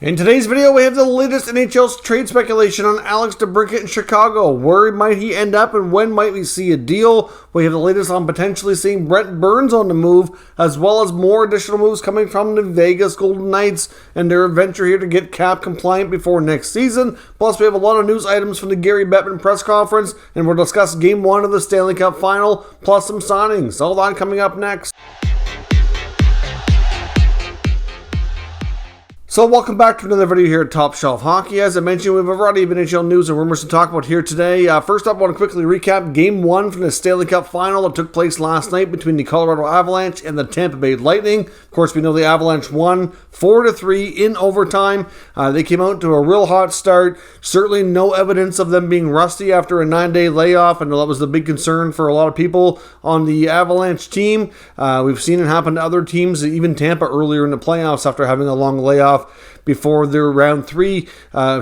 In today's video, we have the latest NHL trade speculation on Alex Debrincat in Chicago. Where might he end up and when might we see a deal? We have the latest on potentially seeing Brent Burns on the move, as well as more additional moves coming from the Vegas Golden Knights and their venture here to get cap compliant before next season. Plus, we have a lot of news items from the Gary Bettman press conference, and we'll discuss Game 1 of the Stanley Cup Final, plus some signings. All that coming up next. So welcome back to another video here at Top Shelf Hockey. As I mentioned, we have a variety of NHL news and rumors to talk about here today. First up, I want to quickly recap Game 1 from the Stanley Cup Final that took place last night between the Colorado Avalanche and the Tampa Bay Lightning. Of course, we know the Avalanche won 4-3 in overtime. They came out to a real hot start. Certainly no evidence of them being rusty after a 9-day layoff. I know that was the big concern for a lot of people on the Avalanche team. We've seen it happen to other teams, even Tampa earlier in the playoffs after having a long layoff before their round 3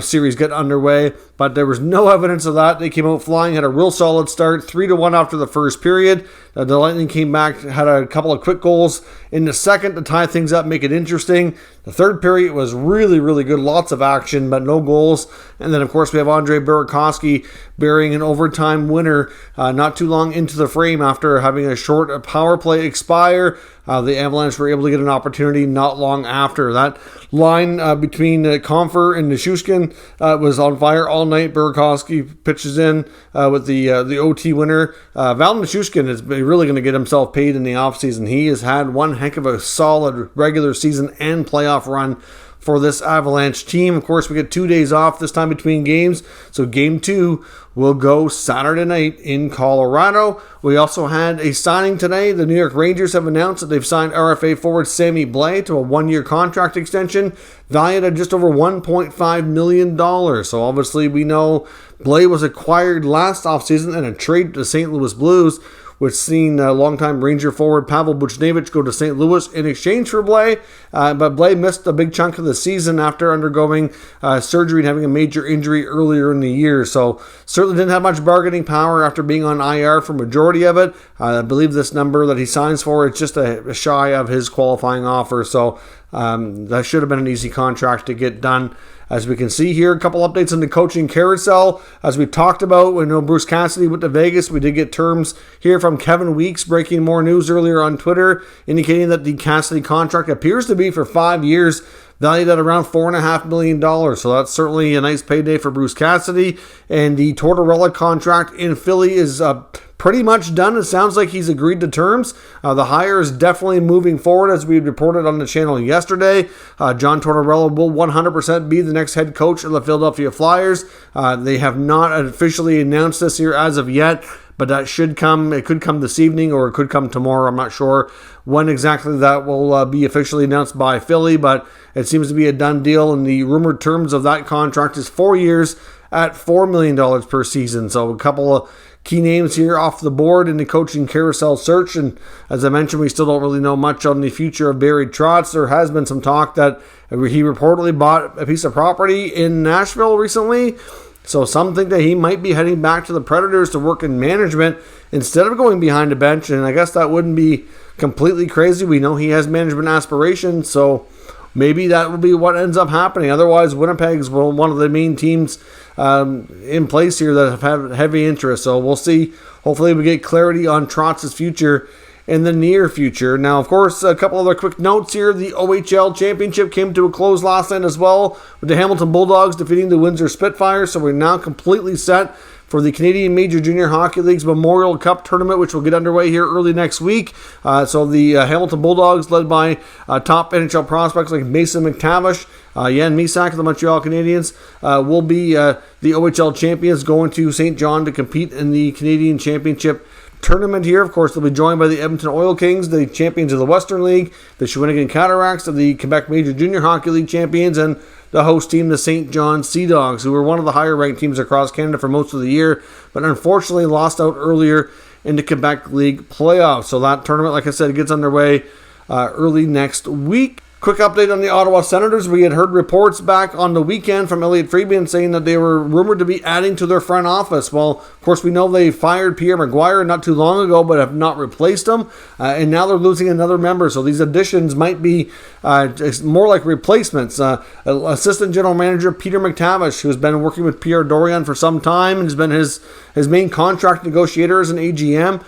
series got underway, but there was no evidence of that. They came out flying, had a real solid start, 3-1 after the first period. The Lightning came back, had a couple of quick goals in the second to tie things up, make it interesting. The third period was really, really good, lots of action, but no goals. And then, of course, we have Andrei Burakovsky burying an overtime winner not too long into the frame after having a short power play expire. The Avalanche were able to get an opportunity not long after. That line between Comfer and Nichushkin was on fire all night. Burakovsky pitches in with the OT winner. Val Nichushkin is really going to get himself paid in the offseason. He has had one heck of a solid regular season and playoff run for this Avalanche team. Of course, we get 2 days off this time between games, so Game 2 will go Saturday night in Colorado. We also had a signing today. The New York Rangers have announced that they've signed RFA forward Sammy Blais to a 1-year contract extension valued at just over $1.5 million. So obviously we know Blais was acquired last offseason in a trade to the St. Louis Blues, which seen longtime Ranger forward Pavel Buchnevich go to St. Louis in exchange for Blais. But Blais missed a big chunk of the season after undergoing surgery and having a major injury earlier in the year. So certainly didn't have much bargaining power after being on IR for majority of it. I believe this number that he signs for is just a shy of his qualifying offer. So that should have been an easy contract to get done. As we can see here, a couple updates on the coaching carousel. As we talked about, we know Bruce Cassidy went to Vegas. We did get terms here from Kevin Weeks breaking more news earlier on Twitter, indicating that the Cassidy contract appears to be for 5 years, valued at around $4.5 million. So that's certainly a nice payday for Bruce Cassidy. And the Tortorella contract in Philly is pretty much done. It sounds like he's agreed to terms. The hire is definitely moving forward, as we reported on the channel yesterday. John Tortorella will 100% be the next head coach of the Philadelphia Flyers. They have not officially announced this here as of yet, but that should come. It could come this evening or it could come tomorrow. I'm not sure when exactly that will be officially announced by Philly, but it seems to be a done deal, and the rumored terms of that contract is 4 years at $4 million per season. So a couple of key names here off the board in the coaching carousel search. And as I mentioned, we still don't really know much on the future of Barry Trotz. There has been some talk that he reportedly bought a piece of property in Nashville recently. So some think that he might be heading back to the Predators to work in management instead of going behind the bench. And I guess that wouldn't be completely crazy. We know he has management aspirations, so maybe that will be what ends up happening. Otherwise, Winnipeg's one of the main teams in place here that have had heavy interest. So we'll see. Hopefully we get clarity on Trotz's future in the near future. Now, of course, a couple other quick notes here. The OHL Championship came to a close last night as well, with the Hamilton Bulldogs defeating the Windsor Spitfires. So we're now completely set for the Canadian Major Junior Hockey League's Memorial Cup tournament, which will get underway here early next week. So the Hamilton Bulldogs, led by top NHL prospects like Mason McTavish, Jan Misak of the Montreal Canadiens, will be the OHL champions, going to St. John to compete in the Canadian Championship tournament here. Of course, they'll be joined by the Edmonton Oil Kings, the champions of the Western League, the Shawinigan Cataracts of the Quebec Major Junior Hockey League champions, and the host team, the St. John Sea Dogs, who were one of the higher ranked teams across Canada for most of the year, but unfortunately lost out earlier in the Quebec League playoffs. So that tournament, like I said, gets underway early next week. Quick update on the Ottawa Senators. We had heard reports back on the weekend from Elliotte Friedman saying that they were rumored to be adding to their front office. Well, of course, we know they fired Pierre McGuire not too long ago, but have not replaced him. And now they're losing another member. So these additions might be more like replacements. Assistant General Manager Peter McTavish, who's been working with Pierre Dorion for some time and has been his main contract negotiator as an AGM,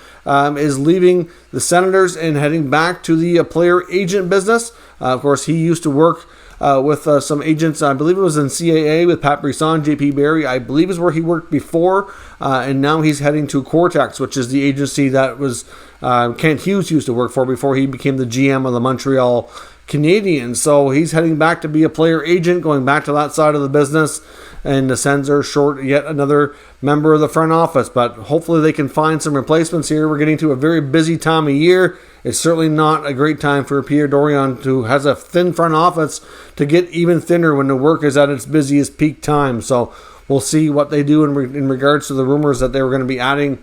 is leaving the Senators and heading back to the player agent business. Of course, he used to work with some agents. I believe it was in CAA with Pat Brisson, JP Barry, I believe is where he worked before. And now he's heading to Cortex, which is the agency that was Kent Hughes used to work for before he became the GM of the Montreal Canadiens. So he's heading back to be a player agent, going back to that side of the business. And the Sens are short yet another member of the front office. But hopefully they can find some replacements here. We're getting to a very busy time of year. It's certainly not a great time for Pierre Dorion, who has a thin front office, to get even thinner when the work is at its busiest peak time. So we'll see what they do in regards to the rumors that they were going to be adding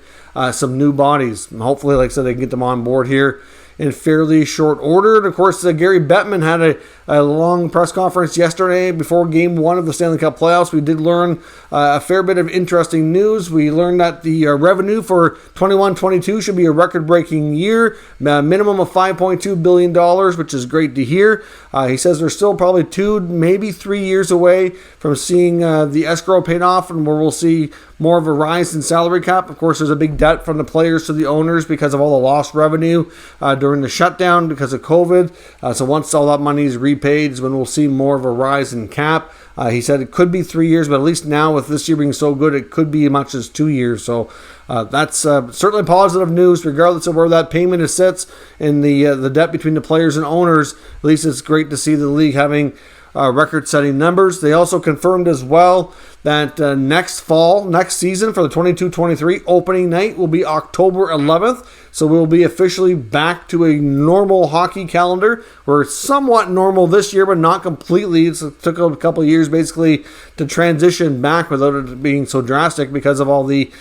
some new bodies. Hopefully, like I said, they can get them on board here in fairly short order. And of course, Gary Bettman had a long press conference yesterday before Game 1 of the Stanley Cup playoffs. We did learn a fair bit of interesting news. We learned that the revenue for 21-22 should be a record-breaking year, a minimum of $5.2 billion, which is great to hear. He says they're still probably 2, maybe 3 years away from seeing the escrow paid off, and where we'll see more of a rise in salary cap. Of course, there's a big debt from the players to the owners because of all the lost revenue during the shutdown because of COVID. So once all that money is repaid is when we'll see more of a rise in cap. He said it could be 3 years, but at least now with this year being so good, it could be as much as 2 years. So that's certainly positive news, regardless of where that payment sits in the debt between the players and owners. At least it's great to see the league having record-setting numbers. They also confirmed as well that next season for the 22-23 opening night will be October 11th. So we'll be officially back to a normal hockey calendar. We're somewhat normal this year, but not completely. It took a couple of years basically to transition back without it being so drastic because of all the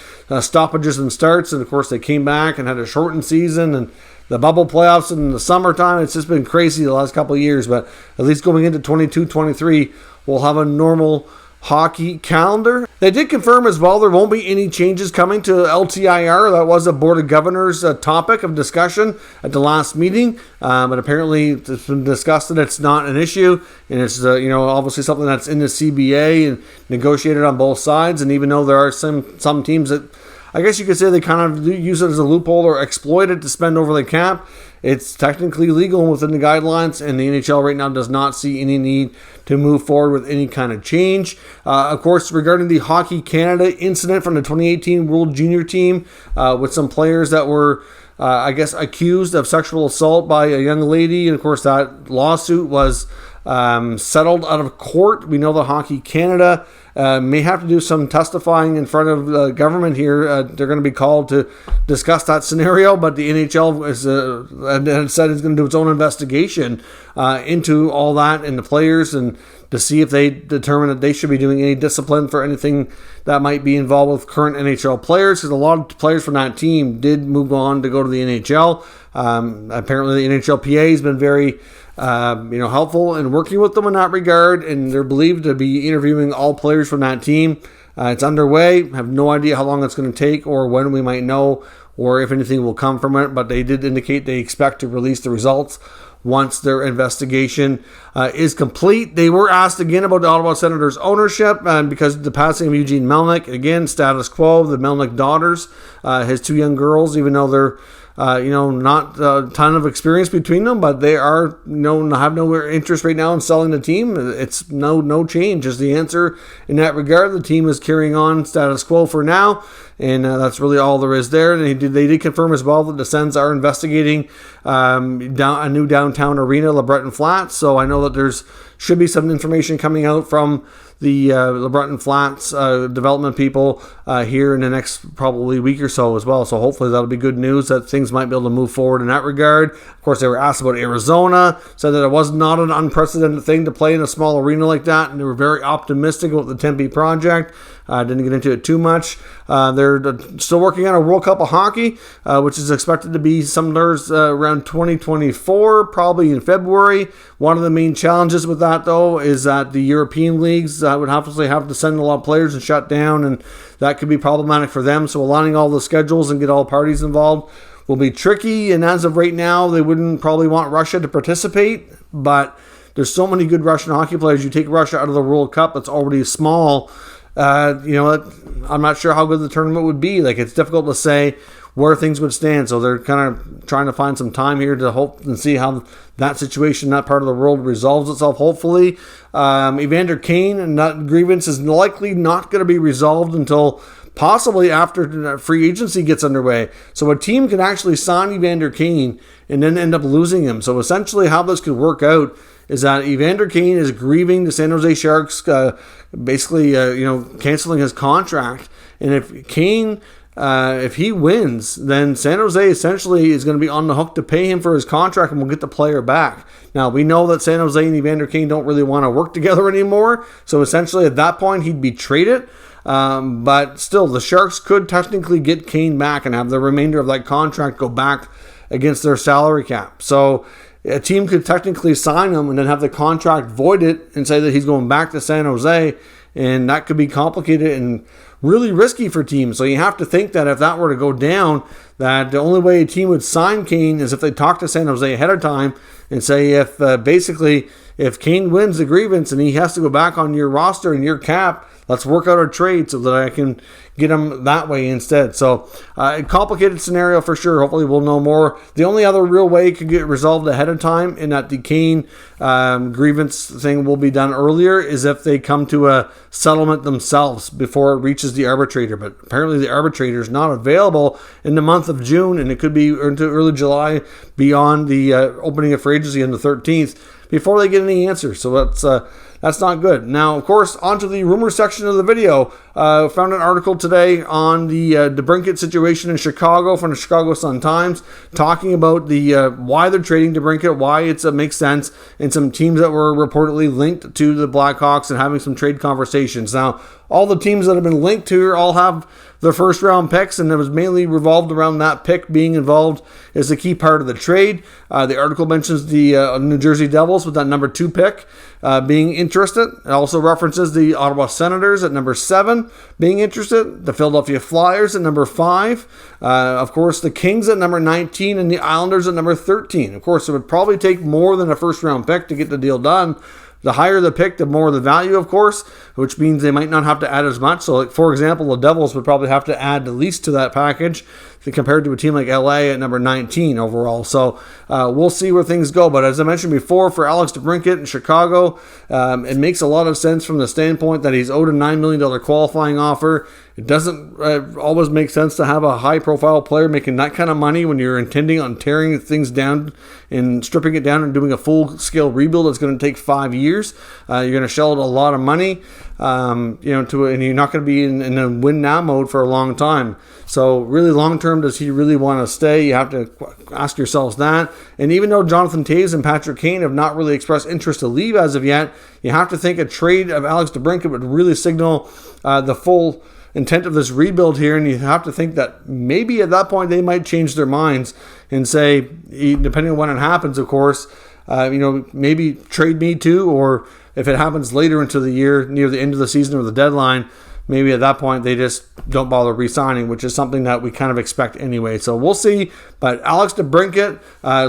stoppages and starts. And of course, they came back and had a shortened season and the bubble playoffs in the summertime. It's just been crazy the last couple of years, but at least going into 22-23, we'll have a normal hockey calendar. They did confirm as well there won't be any changes coming to LTIR. That was a Board of Governors topic of discussion at the last meeting, but apparently it's been discussed that it's not an issue, and it's obviously something that's in the CBA and negotiated on both sides. And even though there are some teams that I guess you could say they kind of use it as a loophole or exploit it to spend over the cap, it's technically legal and within the guidelines, and the NHL right now does not see any need to move forward with any kind of change. Of course, regarding the Hockey Canada incident from the 2018 World Junior team with some players that were, accused of sexual assault by a young lady, and of course that lawsuit was settled out of court. We know that Hockey Canada may have to do some testifying in front of the government here. They're going to be called to discuss that scenario, but the NHL has said it's going to do its own investigation into all that and the players, and to see if they determine that they should be doing any discipline for anything that might be involved with current NHL players, because a lot of players from that team did move on to go to the NHL. Apparently the NHLPA has been very helpful in working with them in that regard, and they're believed to be interviewing all players from that team. It's underway. I have no idea how long it's going to take or when we might know or if anything will come from it, but they did indicate they expect to release the results once their investigation is complete. They were asked again about the Ottawa Senators ownership, because of the passing of Eugene Melnyk. Again, status quo, the Melnyk daughters, his two young girls, even though they're not a ton of experience between them, but they are, have no interest right now in selling the team. It's no change is the answer in that regard. The team is carrying on status quo for now, and that's really all there is there. And they did confirm as well that the Sens are investigating a new downtown arena, LeBreton Flats. So I know that there's should be some information coming out from the LeBreton Flats development people here in the next probably week or so as well. So hopefully that'll be good news that things might be able to move forward in that regard. Of course, they were asked about Arizona, said that it was not an unprecedented thing to play in a small arena like that, and they were very optimistic about the Tempe project. Didn't get into it too much. They're still working on a World Cup of Hockey, which is expected to be somewhere around 2024, probably in February. One of the main challenges with that, though, is that the European leagues would have to send a lot of players and shut down, and that could be problematic for them. So aligning all the schedules and get all parties involved will be tricky. And as of right now, they wouldn't probably want Russia to participate, but there's so many good Russian hockey players. You take Russia out of the World Cup, that's already small. I'm not sure how good the tournament would be. Like, it's difficult to say where things would stand. So they're kind of trying to find some time here to hope and see how that situation, that part of the world, resolves itself, hopefully. Evander Kane and that grievance is likely not going to be resolved until possibly after free agency gets underway. So a team can actually sign Evander Kane and then end up losing him. So essentially how this could work out is that Evander Kane is grieving the San Jose Sharks, canceling his contract. And if Kane, if he wins, then San Jose essentially is going to be on the hook to pay him for his contract and we'll get the player back. Now, we know that San Jose and Evander Kane don't really want to work together anymore. So essentially at that point, he'd be traded. But still, the Sharks could technically get Kane back and have the remainder of that contract go back against their salary cap. So a team could technically sign him and then have the contract voided and say that he's going back to San Jose, and that could be complicated and really risky for teams. So you have to think that if that were to go down, that the only way a team would sign Kane is if they talk to San Jose ahead of time and say if Kane wins the grievance and he has to go back on your roster and your cap, let's work out a trade so that I can get him that way instead. So a complicated scenario for sure. Hopefully we'll know more. The only other real way it could get resolved ahead of time in that the Kane grievance thing will be done earlier is if they come to a settlement themselves before it reaches the arbitrator. But apparently the arbitrator is not available in the month of June, and it could be into early July beyond the opening of free agency on the 13th before they get any answers. So that's not good. Now, of course, onto the rumor section of the video. Found an article today on the Debrincat situation in Chicago from the Chicago Sun-Times, talking about the why they're trading Debrincat, why it makes sense, and some teams that were reportedly linked to the Blackhawks and having some trade conversations. Now, all the teams that have been linked to all have their first round picks, and it was mainly revolved around that pick being involved as a key part of the trade. The article mentions the New Jersey Devils with that number 2 pick being interested. It also references the Ottawa Senators at number 7 being interested, the Philadelphia Flyers at number 5, of course the Kings at number 19, and the Islanders at number 13. Of course, it would probably take more than a first round pick to get the deal done. The higher the pick, the more the value, of course, which means they might not have to add as much. So, like, for example, the Devils would probably have to add the least to that package compared to a team like LA at number 19 overall. So we'll see where things go. But as I mentioned before, for Alex Debrincat in Chicago, it makes a lot of sense from the standpoint that he's owed a $9 million qualifying offer. It doesn't always make sense to have a high-profile player making that kind of money when you're intending on tearing things down and stripping it down and doing a full-scale rebuild that's going to take 5 years. You're going to shell out a lot of money, and you're not going to be in a win-now mode for a long time. So really long-term, does he really want to stay? You have to ask yourselves that. And even though Jonathan Toews and Patrick Kane have not really expressed interest to leave as of yet, you have to think a trade of Alex Debrincat would really signal the full intent of this rebuild here, and you have to think that maybe at that point they might change their minds and say, depending on when it happens, of course, maybe trade me too, or if it happens later into the year, near the end of the season or the deadline, maybe at that point they just don't bother re-signing, which is something that we kind of expect anyway. So we'll see. But Alex Debrincat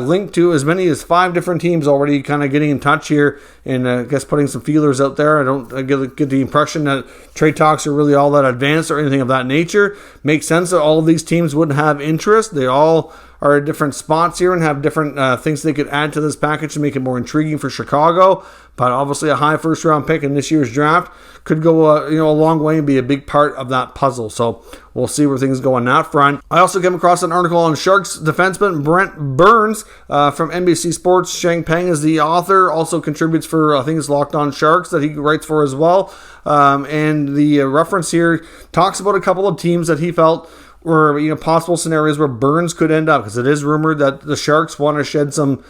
linked to as many as 5 different teams already kind of getting in touch here and I guess putting some feelers out there. I don't get the impression that trade talks are really all that advanced or anything of that nature. Makes sense that all of these teams wouldn't have interest. They all are at different spots here and have different things they could add to this package to make it more intriguing for Chicago. But obviously a high first-round pick in this year's draft could go a long way and be a big part of that puzzle. So we'll see where things go on that front. I also came across an article on Sharks defenseman Brent Burns from NBC Sports. Shang Peng is the author, also contributes for, I think it's Locked On Sharks that he writes for as well. And the reference here talks about a couple of teams that he felt were possible scenarios where Burns could end up, because it is rumored that the Sharks want to shed some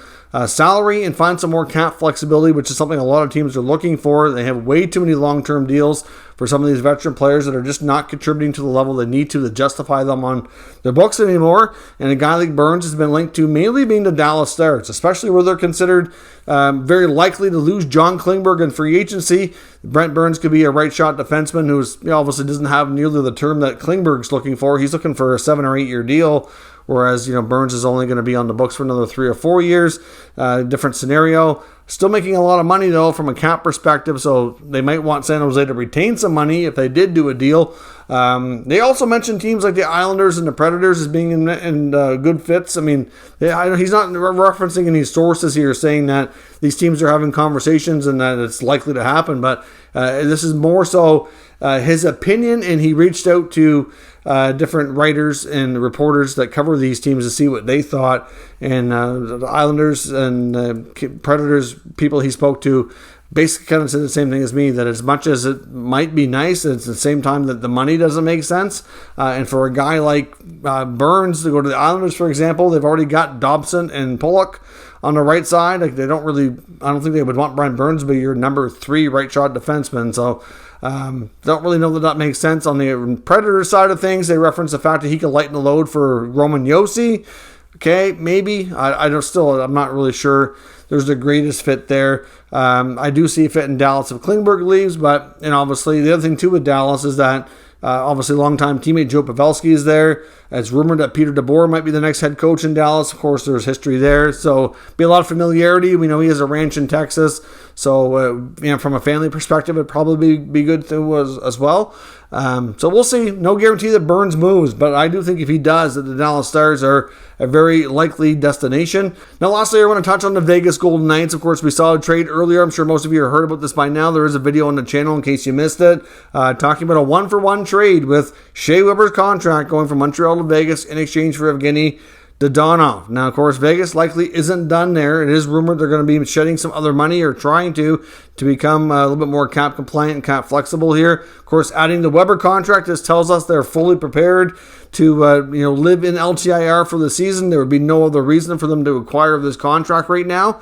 salary and find some more cap flexibility, which is something a lot of teams are looking for. They have way too many long-term deals for some of these veteran players that are just not contributing to the level they need to justify them on their books anymore. And a guy like Burns has been linked to mainly being the Dallas Stars, especially where they're considered very likely to lose John Klingberg in free agency. Brent Burns could be a right-shot defenseman who's obviously doesn't have nearly the term that Klingberg's looking for. He's looking for a 7 or 8 year deal, whereas Burns is only going to be on the books for another 3 or 4 years. Different scenario. Still making a lot of money, though, from a cap perspective, so they might want San Jose to retain some money if they did do a deal. They also mentioned teams like the Islanders and the Predators as being in good fits. I mean, he's not referencing any sources here saying that these teams are having conversations and that it's likely to happen, but this is more so his opinion, and he reached out to different writers and reporters that cover these teams to see what they thought. And the Islanders and Predators people he spoke to basically kind of said the same thing as me, that as much as it might be nice, it's at the same time that the money doesn't make sense. And for a guy like Burns to go to the Islanders, for example, they've already got Dobson and Pollock on the right side. Like I don't think they would want Brent Burns to be your number 3 right shot defenseman. So don't really know that makes sense. On the Predator side of things, they reference the fact that he can lighten the load for Roman Josi. Okay, maybe. I'm not really sure there's the greatest fit there. I do see a fit in Dallas if Klingberg leaves, and obviously the other thing too with Dallas is that obviously longtime teammate Joe Pavelski is there. It's rumored that Peter DeBoer might be the next head coach in Dallas. Of course, there's history there, so be a lot of familiarity. We know he has a ranch in Texas, so from a family perspective, it'd probably be good too as well. So we'll see. No guarantee that Burns moves, but I do think if he does, that the Dallas Stars are a very likely destination. Now, lastly, I want to touch on the Vegas Golden Knights. Of course, we saw a trade earlier. I'm sure most of you have heard about this by now. There is a video on the channel in case you missed it, talking about a 1-for-1 trade with Shea Weber's contract going from Montreal to Vegas in exchange for Evgeny Dadonov. Now, of course, Vegas likely isn't done there. It is rumored they're going to be shedding some other money or trying to become a little bit more cap compliant and cap flexible here. Of course, adding the Weber contract, this tells us they're fully prepared to live in LTIR for the season. There would be no other reason for them to acquire this contract right now.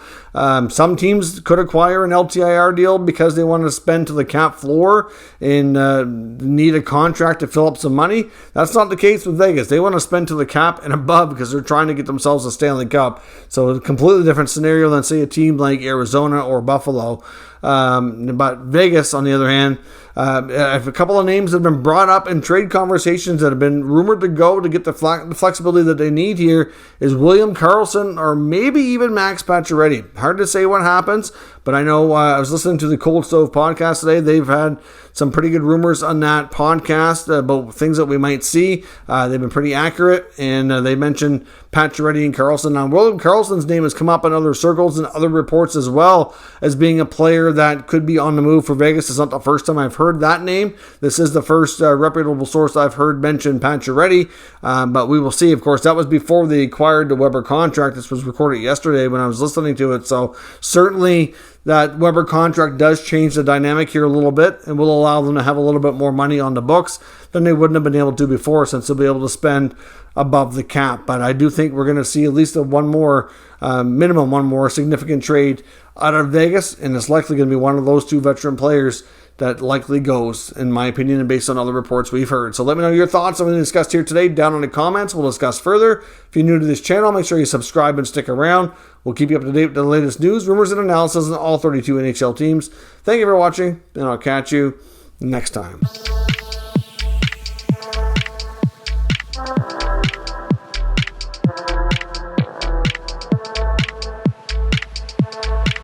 Some teams could acquire an LTIR deal because they want to spend to the cap floor and need a contract to fill up some money. That's not the case with Vegas. They want to spend to the cap and above because they're trying to get themselves a Stanley Cup. So a completely different scenario than, say, a team like Arizona or Buffalo. But Vegas, on the other hand, a couple of names that have been brought up in trade conversations that have been rumored to go to get the flexibility that they need here is William Karlsson or maybe even Max Pacioretty. Hard to say what happens, but I know I was listening to the Cold Stove podcast today. They've had some pretty good rumors on that podcast about things that we might see. They've been pretty accurate, and they mentioned Pacioretty and Karlsson. Now, William Karlsson's name has come up in other circles and other reports as well as being a player that could be on the move for Vegas. It's not the first time I've heard that name. This is the first reputable source I've heard mention Pacioretty, but we will see. Of course, that was before they acquired the Weber contract. This was recorded yesterday when I was listening to it, so certainly that Weber contract does change the dynamic here a little bit and will allow them to have a little bit more money on the books than they wouldn't have been able to before, since they'll be able to spend above the cap. But I do think we're going to see at least minimum one more significant trade out of Vegas, and it's likely going to be one of those 2 veteran players that likely goes, in my opinion, and based on other reports we've heard. So let me know your thoughts on what we discussed here today down in the comments. We'll discuss further. If you're new to this channel, make sure you subscribe and stick around. We'll keep you up to date with the latest news, rumors, and analysis on all 32 NHL teams. Thank you for watching, and I'll catch you next time.